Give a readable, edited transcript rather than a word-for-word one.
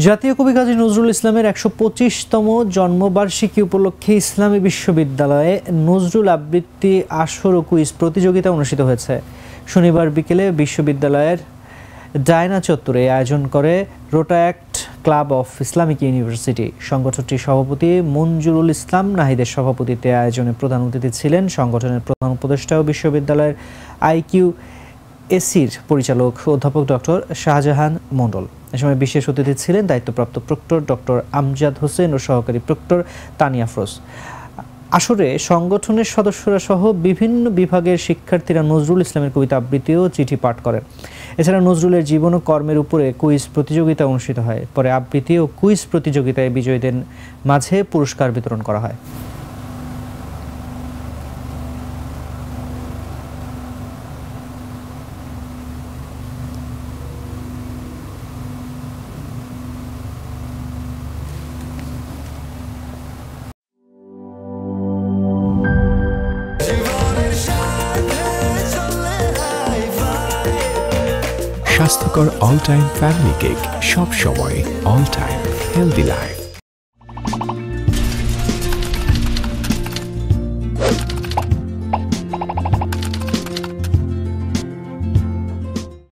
জাতীয় কবি কাজী নজরুল ইসলামের ১২৫তম জন্মবার্ষিকী উপলক্ষে ইসলামী বিশ্ববিদ্যালয়ে নজরুল আবৃত্তি আসর ও কুইজ প্রতিযোগিতা অনুষ্ঠিত হয়েছে। শনিবার বিকেলে বিশ্ববিদ্যালয়ের ডায়না চত্বরে আয়োজন করে রোটাঅ্যাক্ট ক্লাব অফ ইসলামিক ইউনিভার্সিটি। সংগঠনটির সভাপতি মঞ্জুরুল ইসলাম নাহিদের সভাপতিত্বে আয়োজনে প্রধান অতিথি ছিলেন সংগঠনের প্রধান উপদেষ্টা ও বিশ্ববিদ্যালয়ের IQAC-র পরিচালক অধ্যাপক ডক্টর শাহজাহান মণ্ডল। এ সময় বিশেষ অতিথি ছিলেন দায়িত্বপ্রাপ্ত প্রক্টর ডক্টর আমজাদ হোসেন ও সহকারী প্রক্টর তানিয়া আফরোজ। আসরে সংগঠনের সদস্যরা সহ বিভিন্ন বিভাগের শিক্ষার্থীরা নজরুল ইসলামের কবিতা আবৃত্তি ও চিঠি পাঠ করেন। এছাড়া নজরুলের জীবন ও কর্মের উপরে কুইজ প্রতিযোগিতা অনুষ্ঠিত হয়। পরে আবৃত্তি ও কুইজ প্রতিযোগিতায় বিজয়ীদের মাঝে পুরস্কার বিতরণ করা হয়। স্বাস্থ্যকর অল টাইম ফ্যামিলি কেক, সব সময় অল টাইম হেলদি লাইফ।